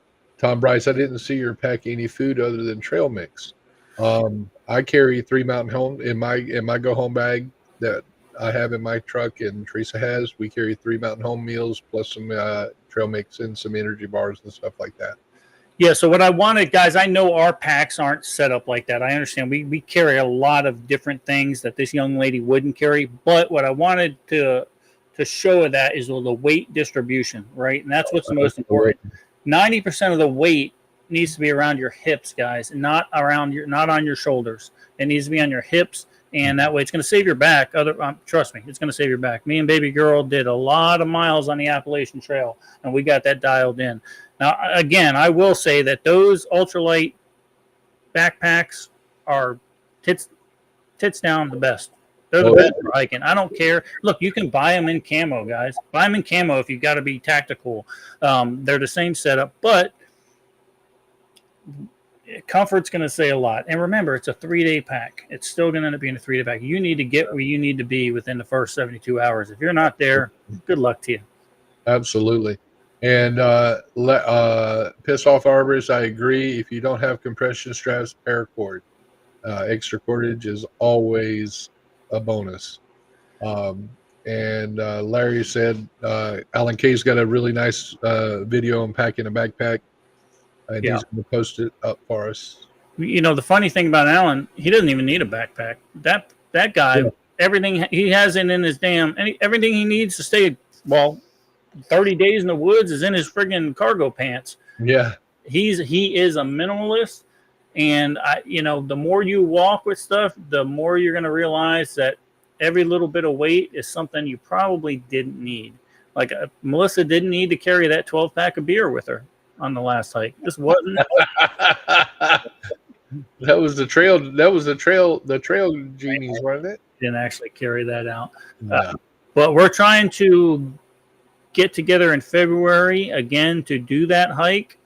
Bryce, I didn't see your pack any food other than trail mix. I carry 3 Mountain Home in my go home bag that I have in my truck, and Teresa has. We carry 3 Mountain Home meals plus some trail mix and some energy bars and stuff like that. Yeah, so what I wanted, guys, I know our packs aren't set up like that. I understand we carry a lot of different things that this young lady wouldn't carry, but what I wanted to to show that is the weight distribution, right? And that's what's the most important. 90% of the weight needs to be around your hips, guys, not on your shoulders. It needs to be on your hips, and that way it's going to save your back. Trust me, it's going to save your back. Me and baby girl did a lot of miles on the Appalachian Trail, and we got that dialed in. Now, again, I will say that those ultralight backpacks are tits down the best. They're the best for hiking. I don't care. Look, you can buy them in camo, guys. Buy them in camo if you've got to be tactical. They're the same setup, but comfort's going to say a lot. And remember, it's a 3-day pack. It's still going to end up being a 3-day pack. You need to get where you need to be within the first 72 hours. If you're not there, good luck to you. Absolutely. And piss off arborists, I agree. If you don't have compression straps, paracord. Extra cordage is always a bonus. And Larry said Alan Kay's got a really nice video on packing a backpack. And he's going to post it up for us. You know, the funny thing about Alan, he doesn't even need a backpack. That guy, everything he has in his everything he needs to stay 30 days in the woods is in his friggin' cargo pants. Yeah. He is a minimalist, and the more you walk with stuff, the more you're going to realize that every little bit of weight is something you probably didn't need. Like Melissa didn't need to carry that 12-pack of beer with her on the last hike. This wasn't. That was the trail. The trail genies, wasn't it? Didn't actually carry that out. No. But we're trying to get together in February again to do that hike.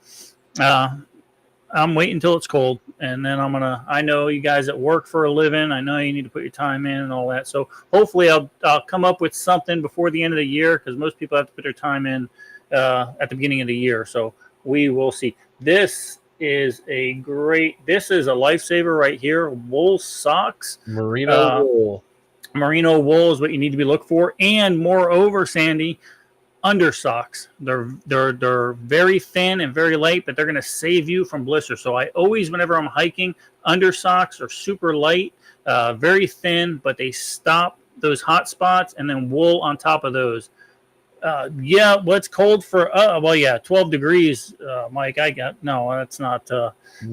I'm waiting until it's cold, and then I know you guys that work for a living. I know you need to put your time in and all that. So hopefully I'll come up with something before the end of the year, because most people have to put their time in at the beginning of the year. So we will see. This is a lifesaver right here. Wool socks. Merino wool. Merino wool is what you need to be looking for. And moreover, Sandy, under socks. They're very thin and very light, but they're going to save you from blisters. So I always, whenever I'm hiking, under socks are super light, very thin, but they stop those hot spots, and then wool on top of those. What's cold for 12 degrees, Mike. That's not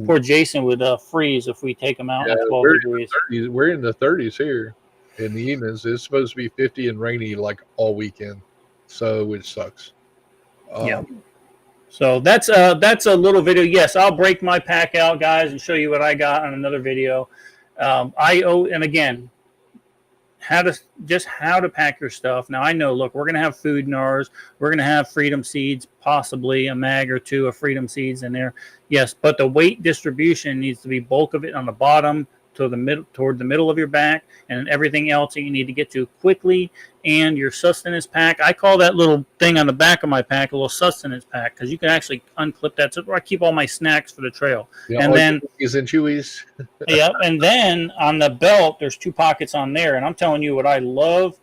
poor Jason would freeze if we take him out at 12 degrees. We're in the 30s here in the evenings. It's supposed to be 50 and rainy like all weekend, so which sucks. So that's a little video. Yes, I'll break my pack out, guys, and show you what I got on another video. And again, how to pack your stuff. Now I know, look, we're going to have food in ours. We're going to have Freedom Seeds, possibly a mag or two of Freedom Seeds in there. Yes, but the weight distribution needs to be bulk of it on the bottom to the middle, toward the middle of your back, and everything else that you need to get to quickly. And your sustenance pack, I call that little thing on the back of my pack a little sustenance pack, because you can actually unclip that. So I keep all my snacks for the trail. Yeah, and then cookies and chewies. and then on the belt, there's 2 pockets on there. And I'm telling you, what I love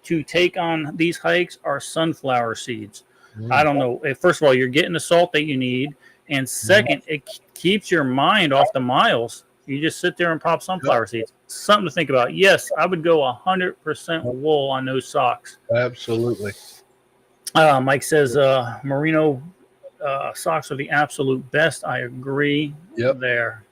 to take on these hikes are sunflower seeds. I don't know. First of all, you're getting the salt that you need, and second, it keeps your mind off the miles. You just sit there and pop sunflower seeds. Something to think about. Yes, I would go 100% wool on those socks. Absolutely. Mike says merino socks are the absolute best. I agree there.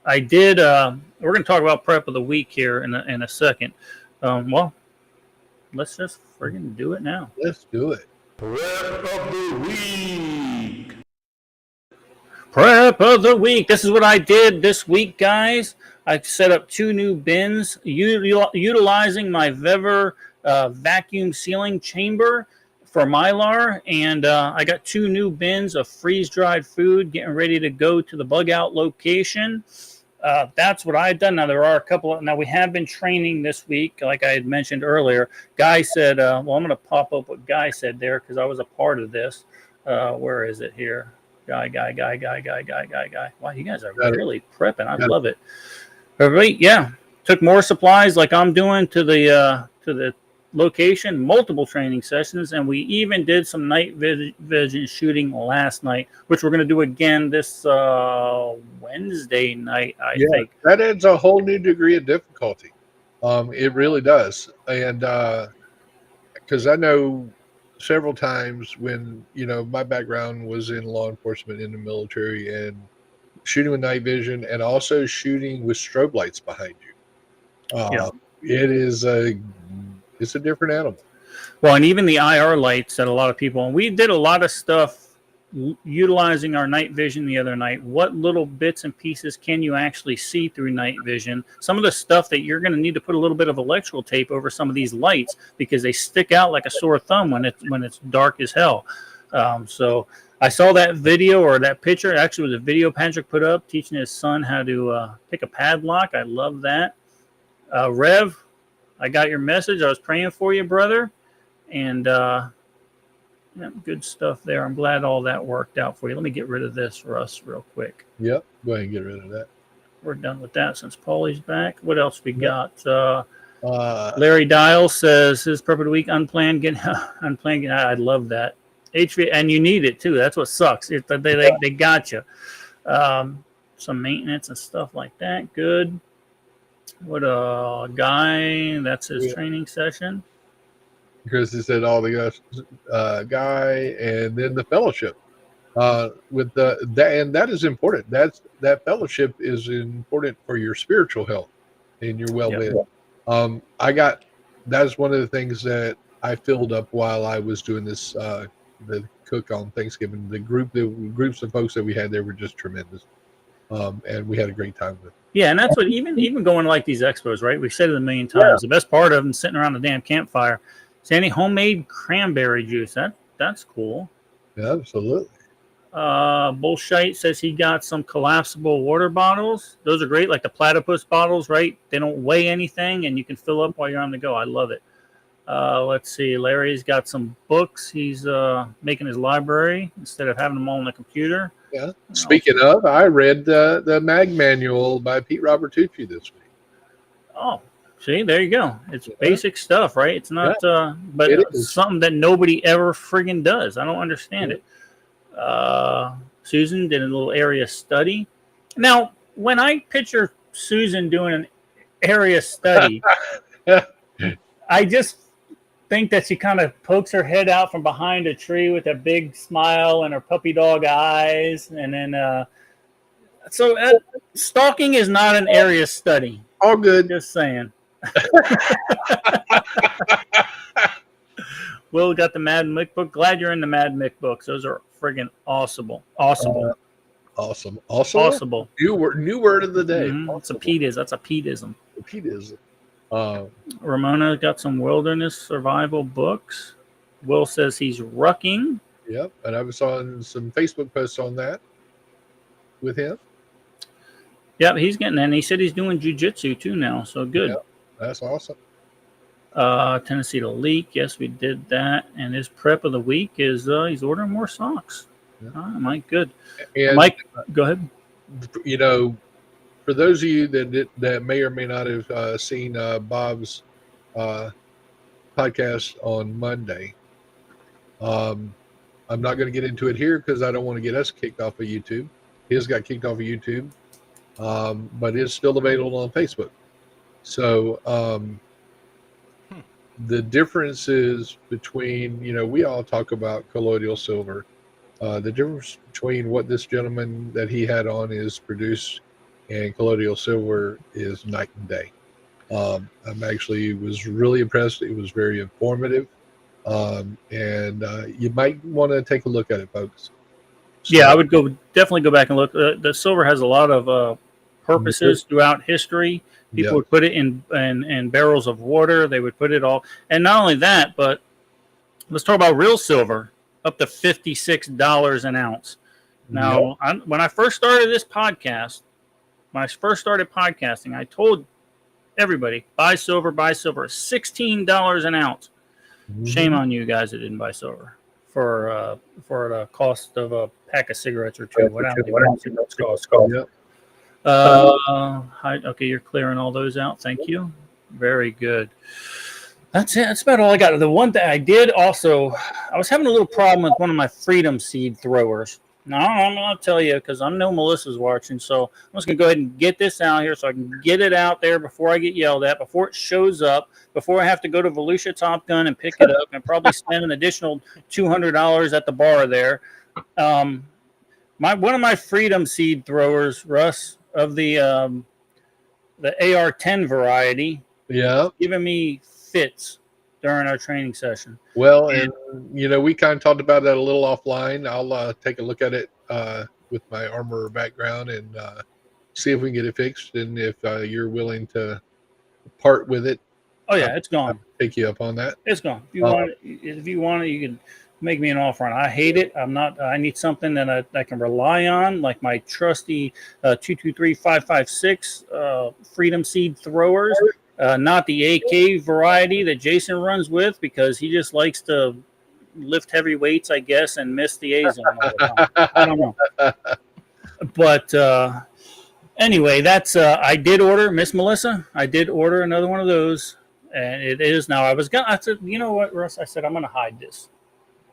I did. We're going to talk about prep of the week here in a second. Let's just friggin' do it now. Let's do it. Prep of the week. Prep of the week. This is what I did this week, guys. I set up 2 new bins utilizing my Vever vacuum sealing chamber for Mylar, and I got 2 new bins of freeze-dried food getting ready to go to the bug-out location. That's what I had done. Now, there are a couple. Now, we have been training this week, like I had mentioned earlier. Guy said, I'm going to pop up what Guy said there because I was a part of this. Where is it here? Guy. Wow, you guys are really prepping. I love it. Everybody, took more supplies like I'm doing to the location, multiple training sessions, and we even did some night vision shooting last night, which we're going to do again this Wednesday night, I think. That adds a whole new degree of difficulty. It really does. And because I know several times when, my background was in law enforcement in the military and shooting with night vision and also shooting with strobe lights behind you. It's a different animal. Well, and even the IR lights that a lot of people, and we did a lot of stuff utilizing our night vision the other night. What little bits and pieces can you actually see through night vision? Some of the stuff that you're going to need to put a little bit of electrical tape over some of these lights because they stick out like a sore thumb when it's dark as hell. So I saw that video or that picture. Actually, it was a video Patrick put up teaching his son how to pick a padlock. I love that. Rev, I got your message. I was praying for you, brother. And yeah, good stuff there. I'm glad all that worked out for you. Let me get rid of this, Russ, real quick. Yep, go ahead and get rid of that. We're done with that since Paulie's back. What else we got? Larry Dial says his perfect week unplanned. Unplanned. I love that. And you need it too. That's what sucks. They got you. Some maintenance and stuff like that. Good. What a guy. That's his training session. Because he said all the guy and then the fellowship with and that is important. That fellowship is important for your spiritual health and your well-being. Yep. That's one of the things that I filled up while I was doing this the cook on Thanksgiving. The groups of folks that we had there were just tremendous, and we had a great time with it. Yeah, and that's what even going to like these expos, right? We've said it a million times. Yeah. The best part of them sitting around the damn campfire. Sandy, homemade cranberry juice. That's cool. Yeah, absolutely. Bullshite says he got some collapsible water bottles. Those are great, like the platypus bottles, right? They don't weigh anything, and you can fill up while you're on the go. I love it. Let's see. Larry's got some books. He's making his library instead of having them all on the computer. Yeah. Speaking of, I read the Mag Manual by Pete Robertucci this week. Oh. See, there you go. It's basic stuff, right? It's not, but it's something that nobody ever friggin' does. I don't understand it. Susan did a little area study. Now, when I picture Susan doing an area study, I just think that she kind of pokes her head out from behind a tree with a big smile and her puppy dog eyes. And then, so stalking is not an area study. All good. Just saying. Will got the Mad Mick book. Glad you're in the Mad Mick books. Those are friggin' awesome. Awesome. New word of the day. That's a Peteism. That's a Peteism. Peteism. Ramona got some wilderness survival books. Will says he's rucking. Yep, and I was on some Facebook posts on that with him. Yep, he's getting, and he said he's doing jiu-jitsu too now. So good. Yep. That's awesome. Tennessee to leak. Yes, we did that. And his prep of the week is he's ordering more socks. Yeah. Mike, good. And Mike, go ahead. For those of you that may or may not have seen Bob's podcast on Monday, I'm not going to get into it here because I don't want to get us kicked off of YouTube. His got kicked off of YouTube, but it's still available on Facebook. So the differences between, we all talk about colloidal silver. The difference between what this gentleman that he had on is produced and colloidal silver is night and day. I'm actually was really impressed. It was very informative. And you might want to take a look at it, folks. So, yeah, I would definitely go back and look. The silver has a lot of purposes throughout history. People would put it in barrels of water. They would put it all. And not only that, but let's talk about real silver, up to $56 an ounce. Now, when I first started this podcast, when I first started podcasting, I told everybody, buy silver, $16 an ounce. Mm-hmm. Shame on you guys that didn't buy silver for the cost of a pack of cigarettes or two. What cigarettes cost. Yep. Okay, you're clearing all those out. Thank you. Very good. That's it. That's about all I got. The one thing I did also, I was having a little problem with one of my Freedom Seed throwers. No, I'm going to tell you because I know Melissa's watching. So I'm just going to go ahead and get this out here so I can get it out there before I get yelled at, before it shows up, before I have to go to Volusia Top Gun and pick it up and probably spend an additional $200 at the bar there. One of my Freedom Seed throwers, Russ, of the AR-10 variety, Yeah, giving me fits during our training session. well, and we kind of talked about that a little offline. I'll take a look at it with my armorer background and see if we can get it fixed, and if you're willing to part with it. Oh yeah, it's gone. I'll take you up on that. It's gone. If you want it, you can make me an offer on it. I hate it. I need something that I can rely on, like my trusty 223-556 Freedom Seed throwers. Not the AK variety that Jason runs with, because he just likes to lift heavy weights, I guess, and miss the A zone all the time. I don't know. But anyway, that's I did order, Miss Melissa. I did order another one of those, and it is now. I said, you know what, Russ? I said I'm going to hide this.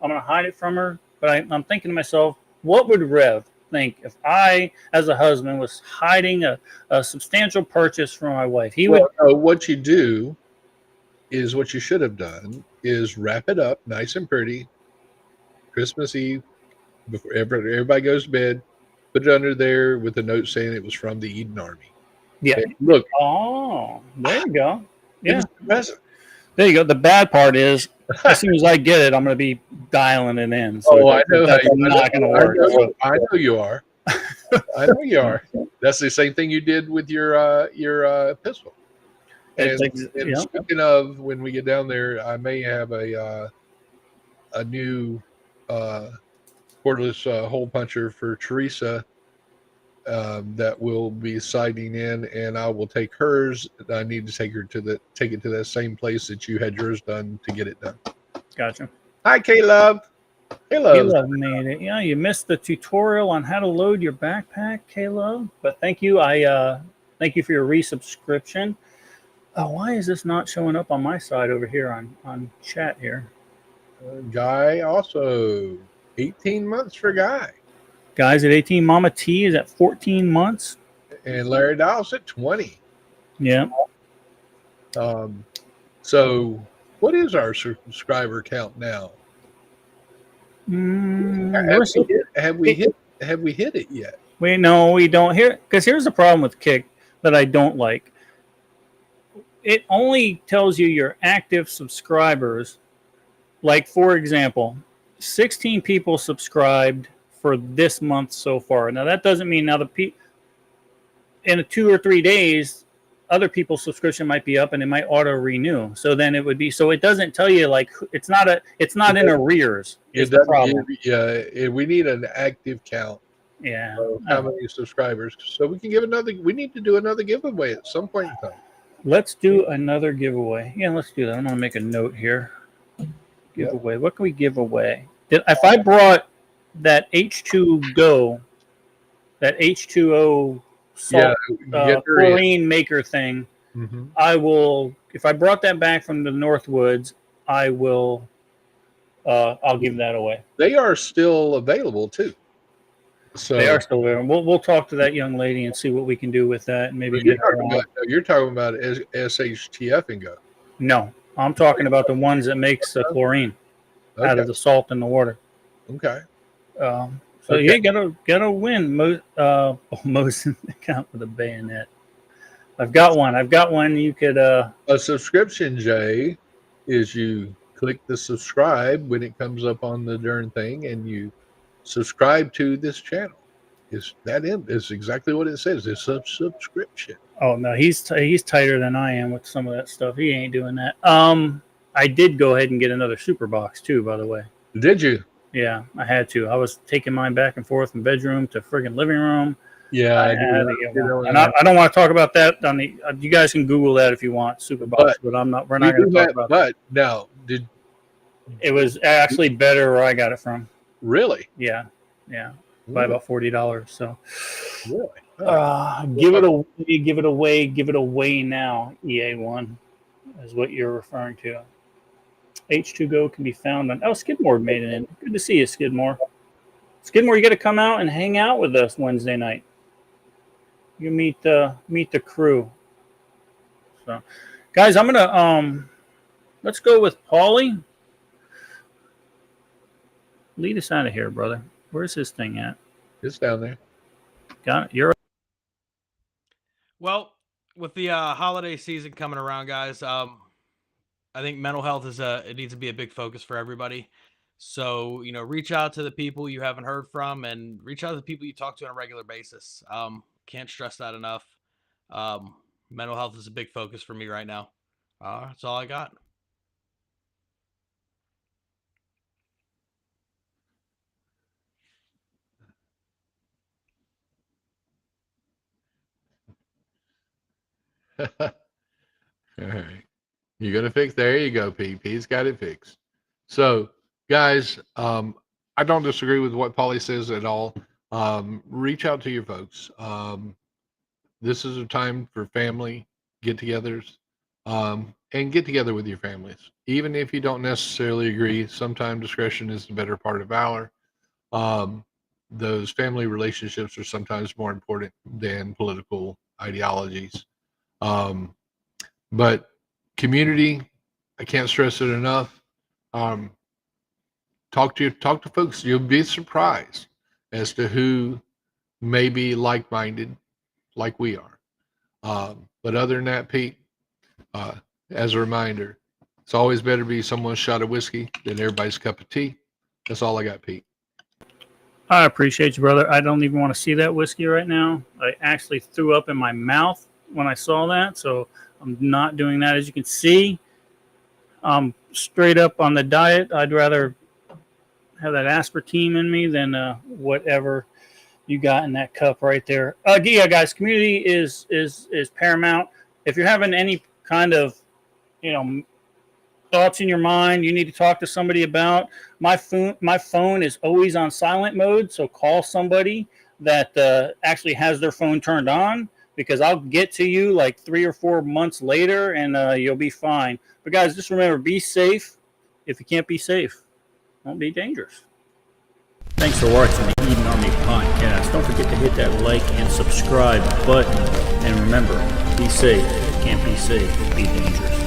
I'm going to hide it from her. But I'm thinking to myself, what would Rev think if I, as a husband, was hiding a substantial purchase from my wife? What you do is what you should have done is wrap it up nice and pretty. Christmas Eve, before everybody goes to bed, put it under there with a note saying it was from the Eden Army. Yeah. And look. Oh, there you go. Yeah. It was the present. There you go. The bad part is, as soon as I get it, I'm going to be dialing it in. So I know that's not going to work. I know you are. I know you are. That's the same thing you did with your pistol. And speaking of, when we get down there, I may have a new cordless hole puncher for Teresa that will be sighting in, and I will take hers. I need to take it to that same place that you had yours done to get it done. Gotcha. Hi, Caleb. Caleb made it. Yeah, you missed the tutorial on how to load your backpack, Caleb. But thank you. Thank you for your resubscription. Why is this not showing up on my side over here on chat here? Guy also 18 months for Guy. Guy's at 18. Mama T is at 14 months. And Larry Dow's at 20. Yeah. So what is our subscriber count now? Have we hit it yet? No, we don't. Because here's the problem with Kick that I don't like. It only tells you your active subscribers. Like, for example, 16 people subscribed for this month so far. Now, that doesn't mean in 2 or 3 days, other people's subscription might be up and it might auto renew. So then it would be, so it doesn't tell you, like, it's not in arrears. Is the problem. We need an active count. Yeah. Of how many subscribers? So we need to do another giveaway at some point in time. Let's do another giveaway. Yeah, let's do that. I'm going to make a note here. Giveaway. What can we give away? If I brought that H2Go, that H2O salt, chlorine maker thing, I will, if I brought that back from the Northwoods, I will, I'll give that away. They are still available too. So they are still there. We'll talk to that young lady and see what we can do with that, and maybe get her on. You're talking about SHTF and go. No, I'm talking about the ones that makes chlorine out of the salt in the water. Okay. So you gotta win. Mosin account with a bayonet. I've got one. You could a subscription, Jay, is you click the subscribe when it comes up on the darn thing, and you subscribe to this channel. Is exactly what it says. It's a subscription. Oh no, he's tighter than I am with some of that stuff. He ain't doing that. I did go ahead and get another super box too, by the way. Did you? Yeah, I had to. I was taking mine back and forth from bedroom to friggin' living room. Yeah, I don't want to talk about that. You guys can Google that if you want, super box, but I'm not. We're not going to talk about that. But now, it was actually better where I got it from. Really? Yeah. By about $40. So, really, give it away now. EA1 is what you're referring to. H2Go can be found on. Oh, Skidmore made it in. Good to see you, Skidmore. Skidmore, you got to come out and hang out with us Wednesday night. You meet the crew. So, guys, I'm gonna let's go with Paulie. Lead us out of here, brother. Where's his thing at? It's down there. Got it. You're. Well, with the holiday season coming around, guys, I think mental health it needs to be a big focus for everybody. So, reach out to the people you haven't heard from, and reach out to the people you talk to on a regular basis. Can't stress that enough. Mental health is a big focus for me right now. That's all I got. All right. You're going to fix. There you go, Pete. He's got it fixed. So, guys, I don't disagree with what Paulie says at all. Reach out to your folks. This is a time for family get-togethers, and get together with your families. Even if you don't necessarily agree, sometimes discretion is the better part of valor. Those family relationships are sometimes more important than political ideologies. But community, I can't stress it enough. Talk to folks. You'll be surprised as to who may be like-minded, like we are. But other than that, Pete, as a reminder, it's always better to be someone's shot of whiskey than everybody's cup of tea. That's all I got, Pete. I appreciate you, brother. I don't even want to see that whiskey right now. I actually threw up in my mouth when I saw that, so I'm not doing that. As you can see, I'm straight up on the diet. I'd rather have that aspartame in me than whatever you got in that cup right there. Yeah, guys, community is paramount. If you're having any kind of, thoughts in your mind you need to talk to somebody about, my phone is always on silent mode, so call somebody that actually has their phone turned on, because I'll get to you like 3 or 4 months later, and you'll be fine. But guys, just remember, be safe. If you can't be safe, don't be dangerous. Thanks for watching the Eden Army podcast. Don't forget to hit that like and subscribe button. And remember, be safe. If you can't be safe, be dangerous.